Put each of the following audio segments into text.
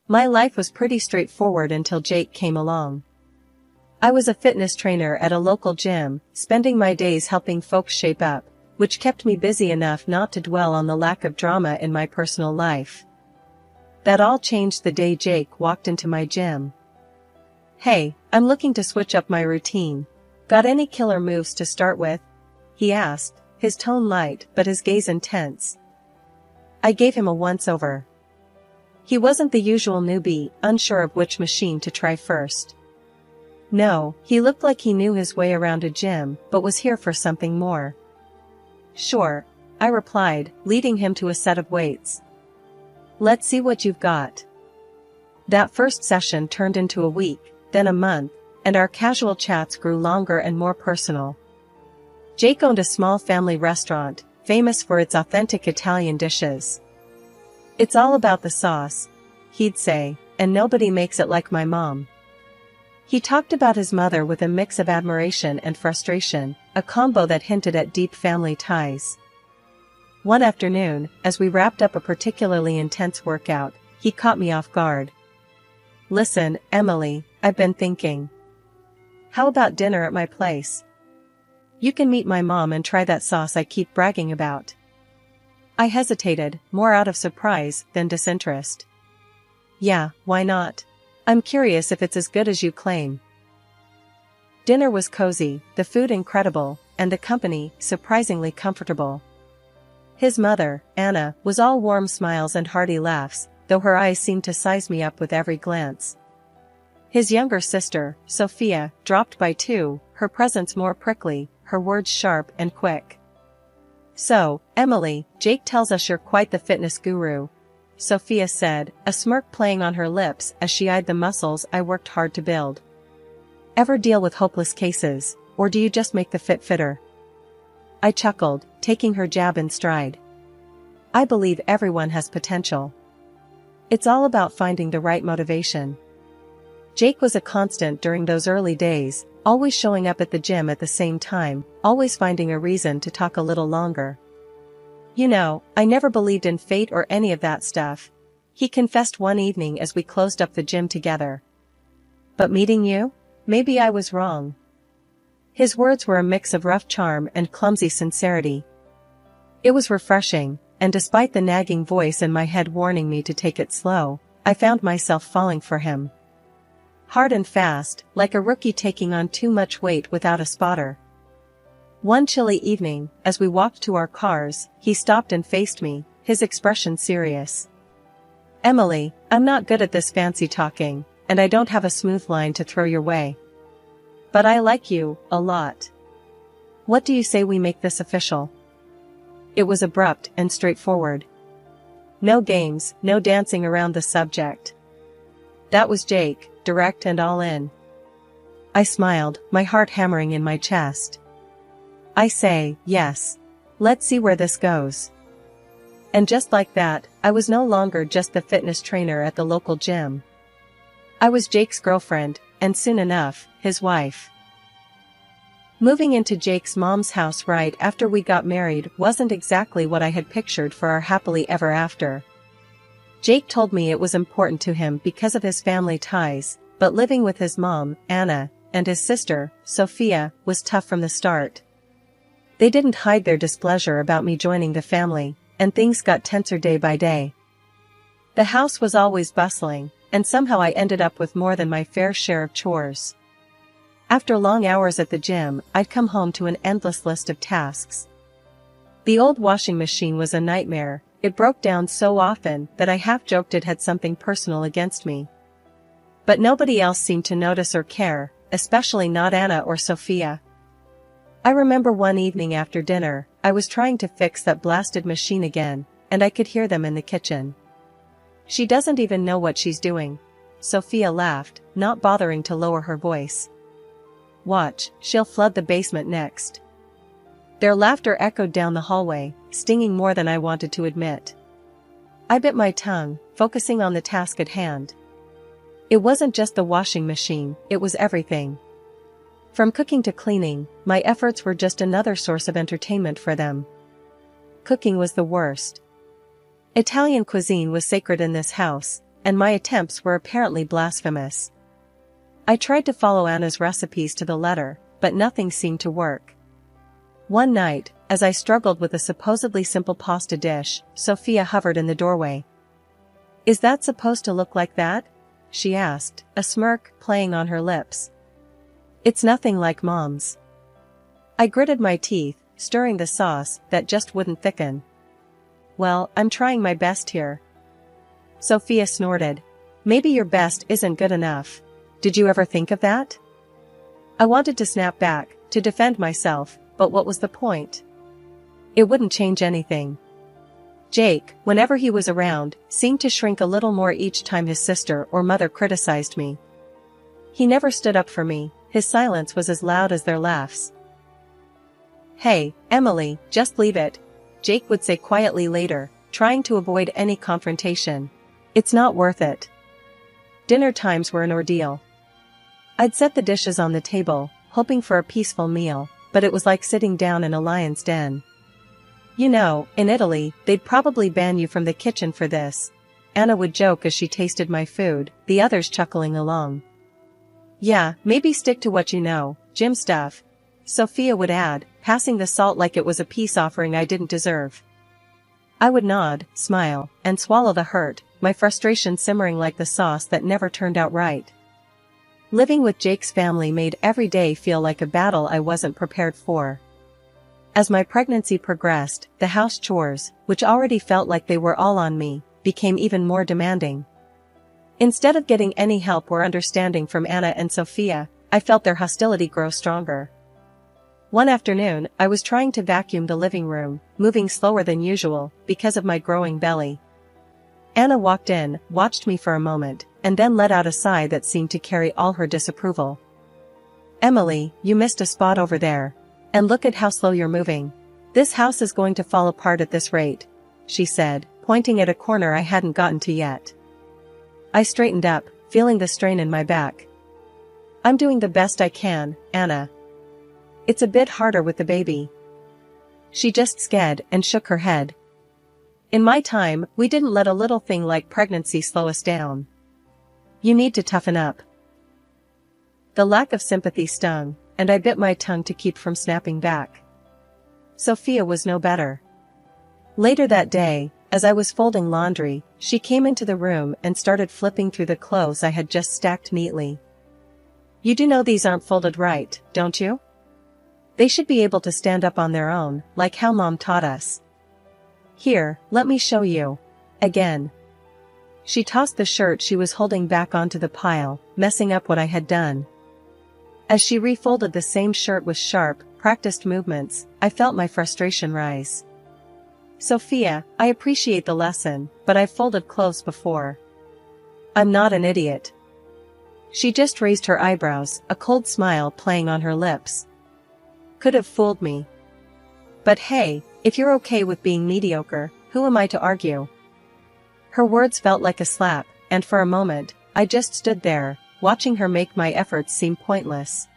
My life was pretty straightforward until Jake came along. I was a fitness trainer at a local gym, spending my days helping folks shape up, which kept me busy enough not to dwell on the lack of drama in my personal life. That all changed the day Jake walked into my gym. "Hey, I'm looking to switch up my routine. Got any killer moves to start with?" he asked, his tone light but his gaze intense. I gave him a once-over. He wasn't the usual newbie, unsure of which machine to try first. No, he looked like he knew his way around a gym, but was here for something more. "Sure," I replied, leading him to a set of weights. "Let's see what you've got." That first session turned into a week, then a month, and our casual chats grew longer and more personal. Jake owned a small family restaurant, famous for its authentic Italian dishes. "It's all about the sauce," he'd say, "and nobody makes it like my mom." He talked about his mother with a mix of admiration and frustration, a combo that hinted at deep family ties. One afternoon, as we wrapped up a particularly intense workout, he caught me off guard. "Listen, Emily, I've been thinking. How about dinner at my place? You can meet my mom and try that sauce I keep bragging about." I hesitated, more out of surprise than disinterest. "Yeah, why not? I'm curious if it's as good as you claim." Dinner was cozy, the food incredible, and the company surprisingly comfortable. His mother, Anna, was all warm smiles and hearty laughs, though her eyes seemed to size me up with every glance. His younger sister, Sophia, dropped by too, her presence more prickly, her words sharp and quick. "So, Emily, Jake tells us you're quite the fitness guru," Sophia said, a smirk playing on her lips as she eyed the muscles I worked hard to build. "Ever deal with hopeless cases, or do you just make the fit fitter?" I chuckled, taking her jab in stride. "I believe everyone has potential. It's all about finding the right motivation." Jake was a constant during those early days, always showing up at the gym at the same time, always finding a reason to talk a little longer. "You know, I never believed in fate or any of that stuff," he confessed one evening as we closed up the gym together. "But meeting you? Maybe I was wrong." His words were a mix of rough charm and clumsy sincerity. It was refreshing, and despite the nagging voice in my head warning me to take it slow, I found myself falling for him. Hard and fast, like a rookie taking on too much weight without a spotter. One chilly evening, as we walked to our cars, he stopped and faced me, his expression serious. "Emily, I'm not good at this fancy talking, and I don't have a smooth line to throw your way. But I like you, a lot. What do you say we make this official?" It was abrupt and straightforward. No games, no dancing around the subject. That was Jake, direct and all in. I smiled, my heart hammering in my chest. "I say, yes. Let's see where this goes." And just like that, I was no longer just the fitness trainer at the local gym. I was Jake's girlfriend, and soon enough, his wife. Moving into Jake's mom's house right after we got married wasn't exactly what I had pictured for our happily ever after. Jake told me it was important to him because of his family ties, but living with his mom, Anna, and his sister, Sophia, was tough from the start. They didn't hide their displeasure about me joining the family, and things got tenser day by day. The house was always bustling, and somehow I ended up with more than my fair share of chores. After long hours at the gym, I'd come home to an endless list of tasks. The old washing machine was a nightmare. It broke down so often that I half joked it had something personal against me. But nobody else seemed to notice or care, especially not Anna or Sophia. I remember one evening after dinner, I was trying to fix that blasted machine again, and I could hear them in the kitchen. "She doesn't even know what she's doing," Sophia laughed, not bothering to lower her voice. "Watch, she'll flood the basement next." Their laughter echoed down the hallway, stinging more than I wanted to admit. I bit my tongue, focusing on the task at hand. It wasn't just the washing machine, it was everything. From cooking to cleaning, my efforts were just another source of entertainment for them. Cooking was the worst. Italian cuisine was sacred in this house, and my attempts were apparently blasphemous. I tried to follow Anna's recipes to the letter, but nothing seemed to work. One night, as I struggled with a supposedly simple pasta dish, Sophia hovered in the doorway. "Is that supposed to look like that?" she asked, a smirk playing on her lips. "It's nothing like Mom's." I gritted my teeth, stirring the sauce that just wouldn't thicken. "Well, I'm trying my best here." Sophia snorted. "Maybe your best isn't good enough. Did you ever think of that?" I wanted to snap back, to defend myself, but what was the point? It wouldn't change anything. Jake, whenever he was around, seemed to shrink a little more each time his sister or mother criticized me. He never stood up for me, his silence was as loud as their laughs. "Hey, Emily, just leave it," Jake would say quietly later, trying to avoid any confrontation. "It's not worth it." Dinner times were an ordeal. I'd set the dishes on the table, hoping for a peaceful meal, but it was like sitting down in a lion's den. "You know, in Italy, they'd probably ban you from the kitchen for this," Anna would joke as she tasted my food, the others chuckling along. "Yeah, maybe stick to what you know, gym stuff," Sophia would add, passing the salt like it was a peace offering I didn't deserve. I would nod, smile, and swallow the hurt, my frustration simmering like the sauce that never turned out right. Living with Jake's family made every day feel like a battle I wasn't prepared for. As my pregnancy progressed, the house chores, which already felt like they were all on me, became even more demanding. Instead of getting any help or understanding from Anna and Sophia, I felt their hostility grow stronger. One afternoon, I was trying to vacuum the living room, moving slower than usual, because of my growing belly. Anna walked in, watched me for a moment, and then let out a sigh that seemed to carry all her disapproval. "Emily, you missed a spot over there. And look at how slow you're moving. This house is going to fall apart at this rate," she said, pointing at a corner I hadn't gotten to yet. I straightened up, feeling the strain in my back. "I'm doing the best I can, Anna. It's a bit harder with the baby." She just sked and shook her head. "In my time, we didn't let a little thing like pregnancy slow us down. You need to toughen up." The lack of sympathy stung, and I bit my tongue to keep from snapping back. Sophia was no better. Later that day, as I was folding laundry, she came into the room and started flipping through the clothes I had just stacked neatly. "You do know these aren't folded right, don't you? They should be able to stand up on their own, like how Mom taught us. Here, let me show you." Again. She tossed the shirt she was holding back onto the pile, messing up what I had done. As she refolded the same shirt with sharp, practiced movements, I felt my frustration rise. "Sophia, I appreciate the lesson, but I've folded clothes before. I'm not an idiot." She just raised her eyebrows, a cold smile playing on her lips. Could have fooled me. But hey, if you're okay with being mediocre, who am I to argue? Her words felt like a slap, and for a moment, I just stood there, watching her make my efforts seem pointless.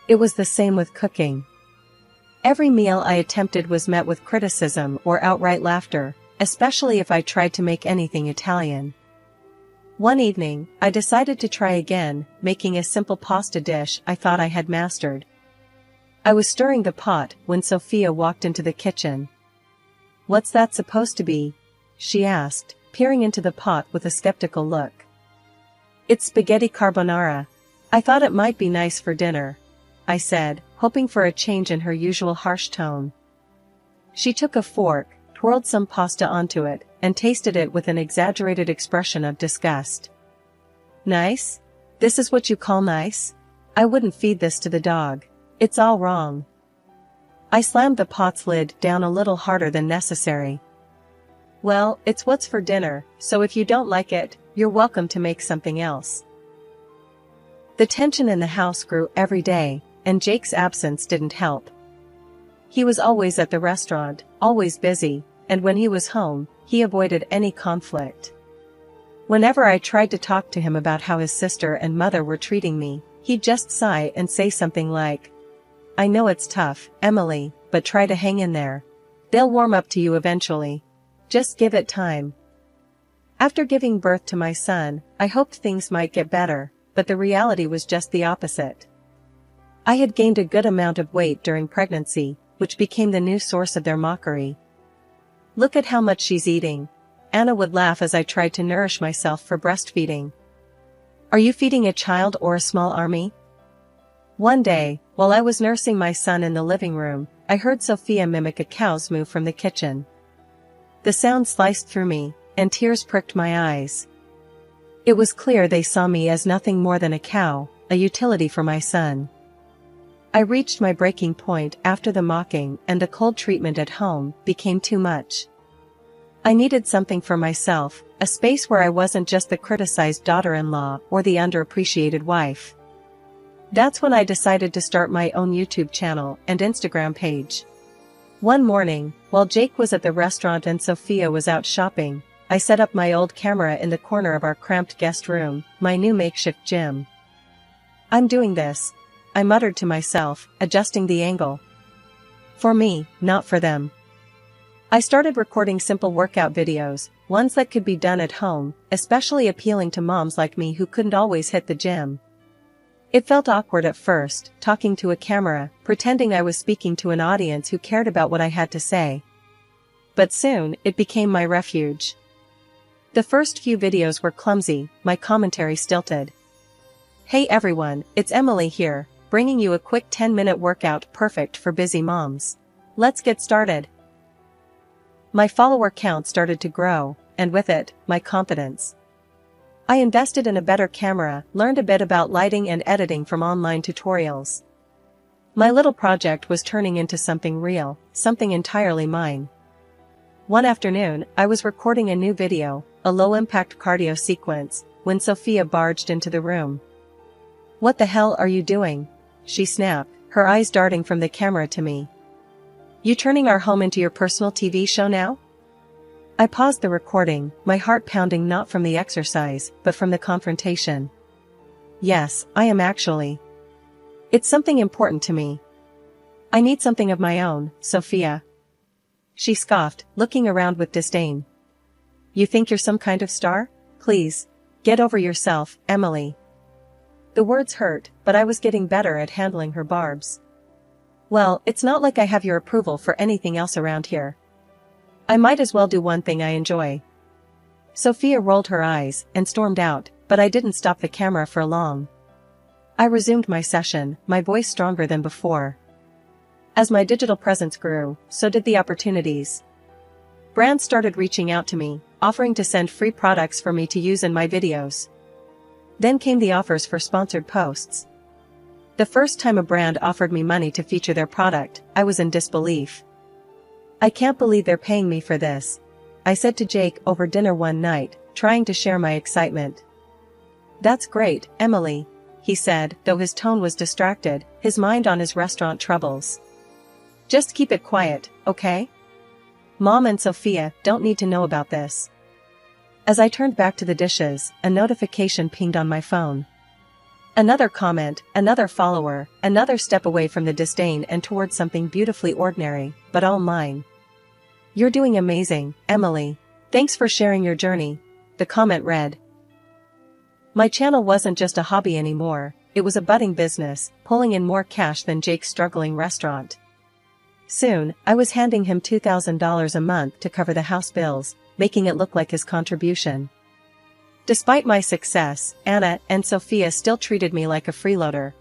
It was the same with cooking. Every meal I attempted was met with criticism or outright laughter, especially if I tried to make anything Italian. One evening, I decided to try again, making a simple pasta dish I thought I had mastered. I was stirring the pot when Sophia walked into the kitchen. "What's that supposed to be?" she asked, peering into the pot with a skeptical look. "It's spaghetti carbonara. I thought it might be nice for dinner," I said, hoping for a change in her usual harsh tone. She took a fork, twirled some pasta onto it, and tasted it with an exaggerated expression of disgust. "Nice? This is what you call nice? I wouldn't feed this to the dog. It's all wrong." I slammed the pot's lid down a little harder than necessary. "Well, it's what's for dinner, so if you don't like it, you're welcome to make something else." The tension in the house grew every day, and Jake's absence didn't help. He was always at the restaurant, always busy, and when he was home, he avoided any conflict. Whenever I tried to talk to him about how his sister and mother were treating me, he'd just sigh and say something like, "I know it's tough, Emily, but try to hang in there. They'll warm up to you eventually. Just give it time." After giving birth to my son, I hoped things might get better, but the reality was just the opposite. I had gained a good amount of weight during pregnancy, which became the new source of their mockery. "Look at how much she's eating," Anna would laugh as I tried to nourish myself for breastfeeding. "Are you feeding a child or a small army?" One day, while I was nursing my son in the living room, I heard Sophia mimic a cow's moo from the kitchen. The sound sliced through me, and tears pricked my eyes. It was clear they saw me as nothing more than a cow, a utility for my son. I reached my breaking point after the mocking, and the cold treatment at home became too much. I needed something for myself, a space where I wasn't just the criticized daughter-in-law or the underappreciated wife. That's when I decided to start my own YouTube channel and Instagram page. One morning, while Jake was at the restaurant and Sophia was out shopping, I set up my old camera in the corner of our cramped guest room, my new makeshift gym. "I'm doing this," I muttered to myself, adjusting the angle. "For me, not for them." I started recording simple workout videos, ones that could be done at home, especially appealing to moms like me who couldn't always hit the gym. It felt awkward at first, talking to a camera, pretending I was speaking to an audience who cared about what I had to say. But soon, it became my refuge. The first few videos were clumsy, my commentary stilted. "Hey everyone, it's Emily here, bringing you a quick 10-minute workout perfect for busy moms. Let's get started." My follower count started to grow, and with it, my confidence. I invested in a better camera, learned a bit about lighting and editing from online tutorials. My little project was turning into something real, something entirely mine. One afternoon, I was recording a new video, a low-impact cardio sequence, when Sophia barged into the room. "What the hell are you doing?" she snapped, her eyes darting from the camera to me. "You turning our home into your personal TV show now?" I paused the recording, my heart pounding not from the exercise, but from the confrontation. "Yes, I am actually. It's something important to me. I need something of my own, Sophia." She scoffed, looking around with disdain. "You think you're some kind of star? Please, get over yourself, Emily." The words hurt, but I was getting better at handling her barbs. "Well, it's not like I have your approval for anything else around here. I might as well do one thing I enjoy." Sophia rolled her eyes and stormed out, but I didn't stop the camera for long. I resumed my session, my voice stronger than before. As my digital presence grew, so did the opportunities. Brands started reaching out to me, offering to send free products for me to use in my videos. Then came the offers for sponsored posts. The first time a brand offered me money to feature their product, I was in disbelief. "I can't believe they're paying me for this," I said to Jake over dinner one night, trying to share my excitement. "That's great, Emily," he said, though his tone was distracted, his mind on his restaurant troubles. "Just keep it quiet, okay? Mom and Sophia don't need to know about this." As I turned back to the dishes, a notification pinged on my phone. Another comment, another follower, another step away from the disdain and towards something beautifully ordinary, but all mine. "You're doing amazing, Emily. Thanks for sharing your journey," the comment read. My channel wasn't just a hobby anymore, it was a budding business, pulling in more cash than Jake's struggling restaurant. Soon, I was handing him $2,000 a month to cover the house bills, making it look like his contribution. Despite my success, Anna and Sophia still treated me like a freeloader.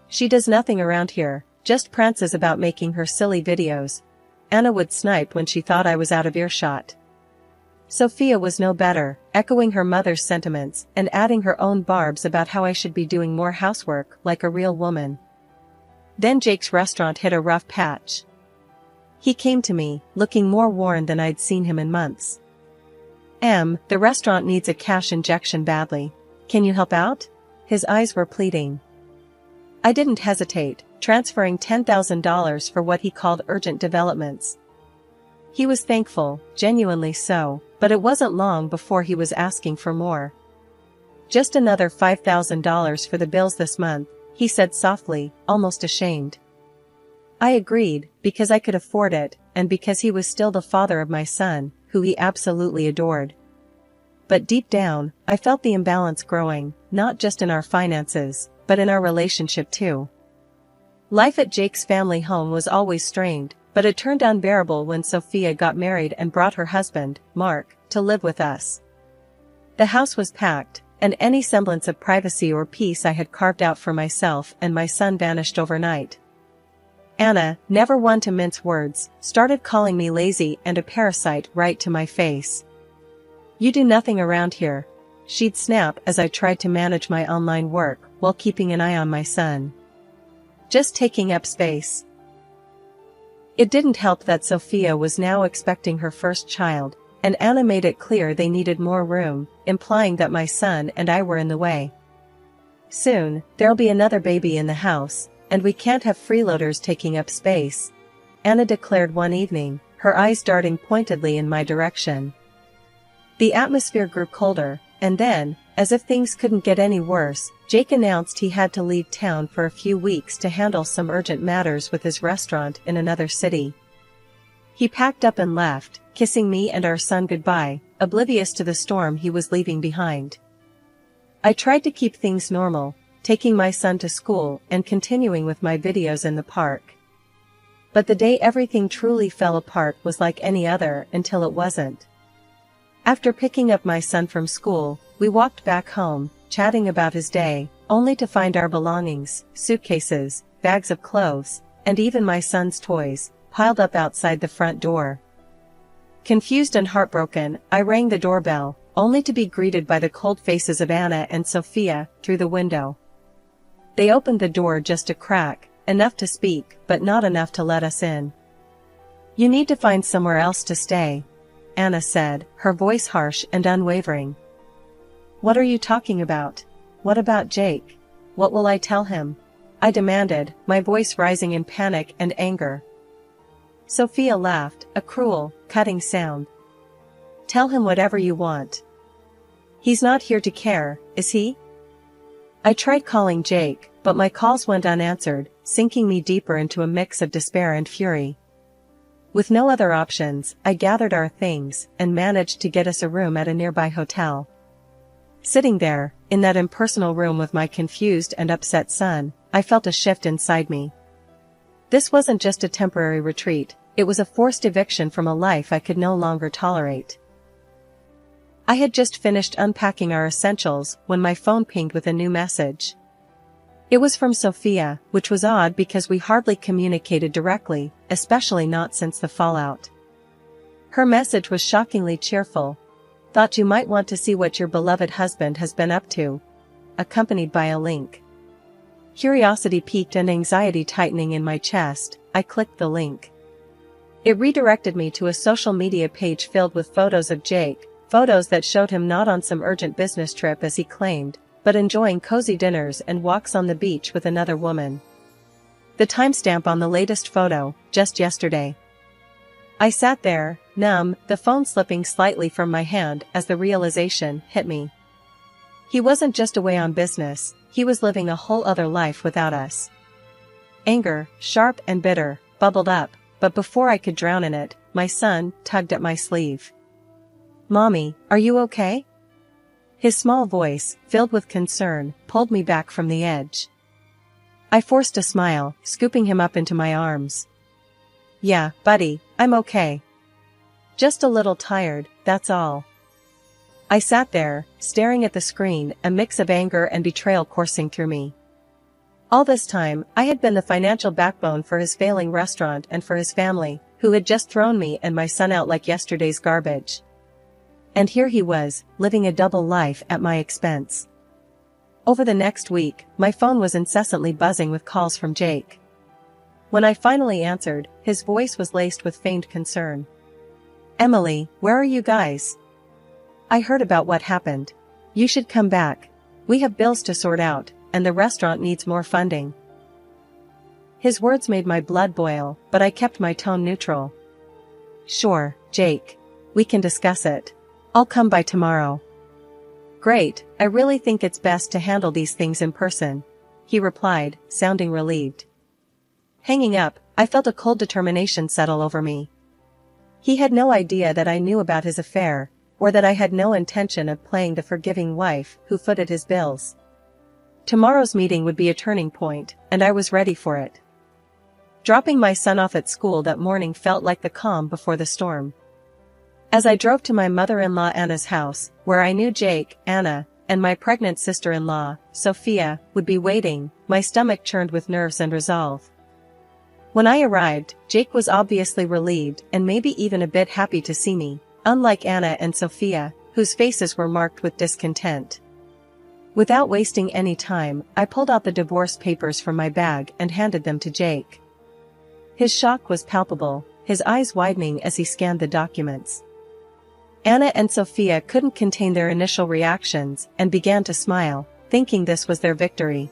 "She does nothing around here, just prances about making her silly videos," Anna would snipe when she thought I was out of earshot. Sophia was no better, echoing her mother's sentiments and adding her own barbs about how I should be doing more housework like a real woman. Then Jake's restaurant hit a rough patch. He came to me, looking more worn than I'd seen him in months. The restaurant needs a cash injection badly. Can you help out?" His eyes were pleading. I didn't hesitate, transferring $10,000 for what he called urgent developments. He was thankful, genuinely so, but it wasn't long before he was asking for more. "Just another $5,000 for the bills this month," he said softly, almost ashamed. I agreed, because I could afford it, and because he was still the father of my son, who he absolutely adored. but deep down, I felt the imbalance growing, not just in our finances, but in our relationship too. Life at Jake's family home was always strained, but it turned unbearable when Sophia got married and brought her husband, Mark, to live with us. The house was packed, and any semblance of privacy or peace I had carved out for myself and my son vanished overnight. Anna, never one to mince words, started calling me lazy and a parasite right to my face. "You do nothing around here," she'd snap as I tried to manage my online work while keeping an eye on my son. "Just taking up space." It didn't help that Sophia was now expecting her first child, and Anna made it clear they needed more room, implying that my son and I were in the way. "Soon, there'll be another baby in the house, and we can't have freeloaders taking up space," Anna declared one evening, her eyes darting pointedly in my direction. The atmosphere grew colder, and then, as if things couldn't get any worse, Jake announced he had to leave town for a few weeks to handle some urgent matters with his restaurant in another city. He packed up and left, kissing me and our son goodbye, oblivious to the storm he was leaving behind. I tried to keep things normal, taking my son to school and continuing with my videos in the park. But the day everything truly fell apart was like any other until it wasn't. After picking up my son from school, we walked back home, chatting about his day, only to find our belongings, suitcases, bags of clothes, and even my son's toys, piled up outside the front door. Confused and heartbroken, I rang the doorbell, only to be greeted by the cold faces of Anna and Sophia through the window. They opened the door just a crack, enough to speak, but not enough to let us in. "You need to find somewhere else to stay," Anna said, her voice harsh and unwavering. "What are you talking about? What about Jake? What will I tell him?" I demanded, my voice rising in panic and anger. Sophia laughed, a cruel, cutting sound. "Tell him whatever you want. He's not here to care, is he?" I tried calling Jake, but my calls went unanswered, sinking me deeper into a mix of despair and fury. With no other options, I gathered our things and managed to get us a room at a nearby hotel. Sitting there, in that impersonal room with my confused and upset son, I felt a shift inside me. This wasn't just a temporary retreat, it was a forced eviction from a life I could no longer tolerate. I had just finished unpacking our essentials when my phone pinged with a new message. It was from Sophia, which was odd because we hardly communicated directly, especially not since the fallout. Her message was shockingly cheerful. "Thought you might want to see what your beloved husband has been up to," accompanied by a link. Curiosity piqued and anxiety tightening in my chest, I clicked the link. It redirected me to a social media page filled with photos of Jake, photos that showed him not on some urgent business trip as he claimed, but enjoying cozy dinners and walks on the beach with another woman. The timestamp on the latest photo, just yesterday. I sat there, numb, the phone slipping slightly from my hand as the realization hit me. He wasn't just away on business, he was living a whole other life without us. Anger, sharp and bitter, bubbled up, but before I could drown in it, my son tugged at my sleeve. "Mommy, are you okay?" His small voice, filled with concern, pulled me back from the edge. I forced a smile, scooping him up into my arms. "Yeah, buddy, I'm okay. Just a little tired, that's all." I sat there, staring at the screen, a mix of anger and betrayal coursing through me. All this time, I had been the financial backbone for his failing restaurant and for his family, who had just thrown me and my son out like yesterday's garbage. And here he was, living a double life at my expense. Over the next week, my phone was incessantly buzzing with calls from Jake. When I finally answered, his voice was laced with feigned concern. "Emily, where are you guys? I heard about what happened. You should come back. We have bills to sort out, and the restaurant needs more funding." His words made my blood boil, but I kept my tone neutral. "Sure, Jake. We can discuss it. I'll come by tomorrow." "Great, I really think it's best to handle these things in person," he replied, sounding relieved. Hanging up, I felt a cold determination settle over me. He had no idea that I knew about his affair, or that I had no intention of playing the forgiving wife who footed his bills. Tomorrow's meeting would be a turning point, and I was ready for it. Dropping my son off at school that morning felt like the calm before the storm. As I drove to my mother-in-law Anna's house, where I knew Jake, Anna, and my pregnant sister-in-law, Sophia, would be waiting, my stomach churned with nerves and resolve. When I arrived, Jake was obviously relieved and maybe even a bit happy to see me, unlike Anna and Sophia, whose faces were marked with discontent. Without wasting any time, I pulled out the divorce papers from my bag and handed them to Jake. His shock was palpable, his eyes widening as he scanned the documents. Anna and Sophia couldn't contain their initial reactions and began to smile, thinking this was their victory.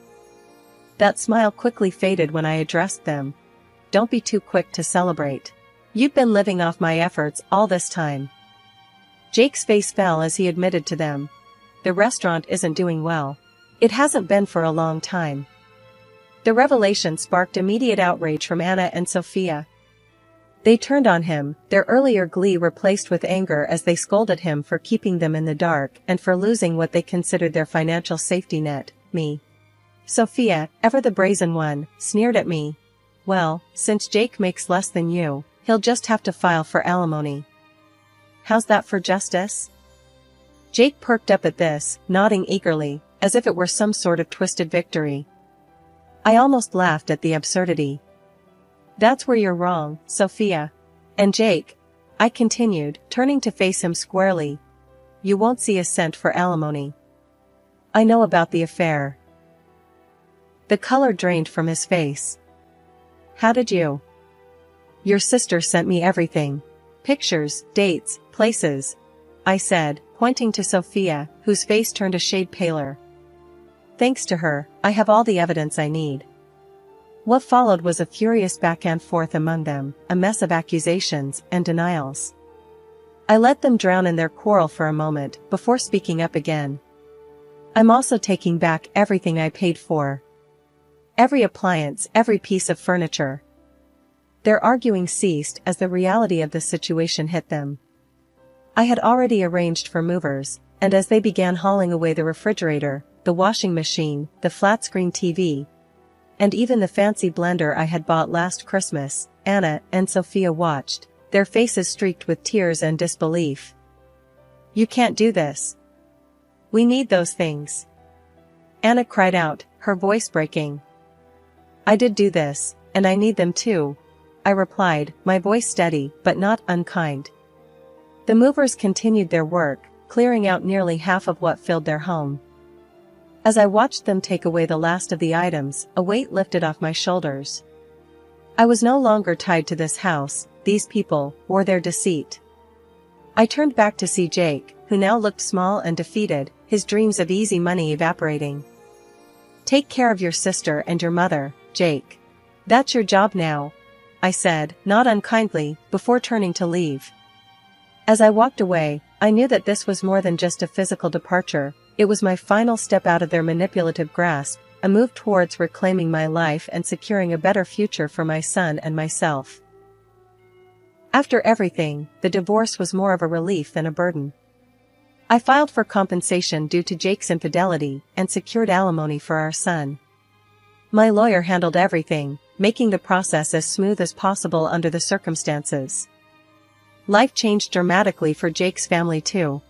That smile quickly faded when I addressed them. "Don't be too quick to celebrate. You've been living off my efforts all this time." Jake's face fell as he admitted to them. "The restaurant isn't doing well. It hasn't been for a long time." The revelation sparked immediate outrage from Anna and Sophia. They turned on him, their earlier glee replaced with anger as they scolded him for keeping them in the dark and for losing what they considered their financial safety net, me. Sophia, ever the brazen one, sneered at me. "Well, since Jake makes less than you, he'll just have to file for alimony. How's that for justice?" Jake perked up at this, nodding eagerly, as if it were some sort of twisted victory. I almost laughed at the absurdity. "That's where you're wrong, Sophia. And Jake," I continued, turning to face him squarely, "you won't see a cent for alimony. I know about the affair." The color drained from his face. "How did you?" "Your sister sent me everything. Pictures, dates, places," I said, pointing to Sophia, whose face turned a shade paler. "Thanks to her, I have all the evidence I need." What followed was a furious back and forth among them, a mess of accusations and denials. I let them drown in their quarrel for a moment before speaking up again. "I'm also taking back everything I paid for. Every appliance, every piece of furniture." Their arguing ceased as the reality of the situation hit them. I had already arranged for movers, and as they began hauling away the refrigerator, the washing machine, the flat-screen TV, and even the fancy blender I had bought last Christmas, Anna and Sophia watched, their faces streaked with tears and disbelief. "You can't do this. We need those things," Anna cried out, her voice breaking. "I did do this, and I need them too," I replied, my voice steady but not unkind. The movers continued their work, clearing out nearly half of what filled their home. As I watched them take away the last of the items, a weight lifted off my shoulders. I was no longer tied to this house, these people, or their deceit. I turned back to see Jake, who now looked small and defeated, his dreams of easy money evaporating. "Take care of your sister and your mother, Jake. That's your job now," I said, not unkindly, before turning to leave. As I walked away, I knew that this was more than just a physical departure. It was my final step out of their manipulative grasp, a move towards reclaiming my life and securing a better future for my son and myself. After everything, the divorce was more of a relief than a burden. I filed for compensation due to Jake's infidelity and secured alimony for our son. My lawyer handled everything, making the process as smooth as possible under the circumstances. Life changed dramatically for Jake's family too.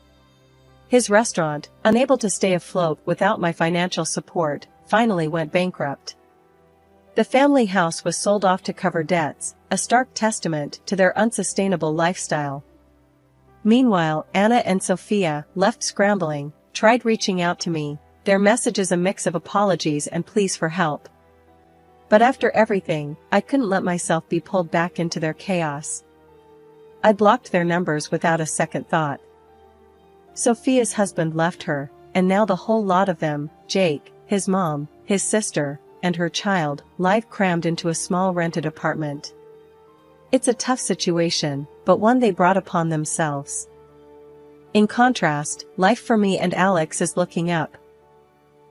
His restaurant, unable to stay afloat without my financial support, finally went bankrupt. The family house was sold off to cover debts, a stark testament to their unsustainable lifestyle. Meanwhile, Anna and Sophia, left scrambling, tried reaching out to me, their messages a mix of apologies and pleas for help. But after everything, I couldn't let myself be pulled back into their chaos. I blocked their numbers without a second thought. Sophia's husband left her, and now the whole lot of them, Jake, his mom, his sister, and her child, live crammed into a small rented apartment. It's a tough situation, but one they brought upon themselves. In contrast, life for me and Alex is looking up.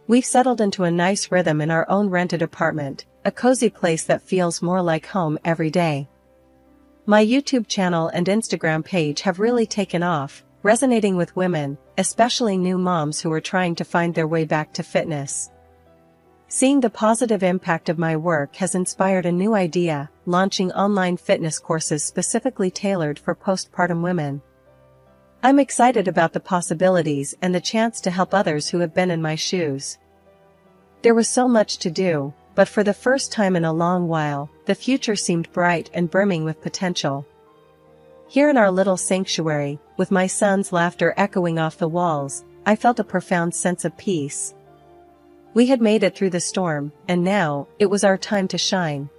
We've settled into a nice rhythm in our own rented apartment, a cozy place that feels more like home every day. My YouTube channel and Instagram page have really taken off, resonating with women, especially new moms who were trying to find their way back to fitness. Seeing the positive impact of my work has inspired a new idea, launching online fitness courses specifically tailored for postpartum women. I'm excited about the possibilities and the chance to help others who have been in my shoes. There was so much to do, but for the first time in a long while, the future seemed bright and brimming with potential. Here in our little sanctuary, with my son's laughter echoing off the walls, I felt a profound sense of peace. We had made it through the storm, and now, it was our time to shine.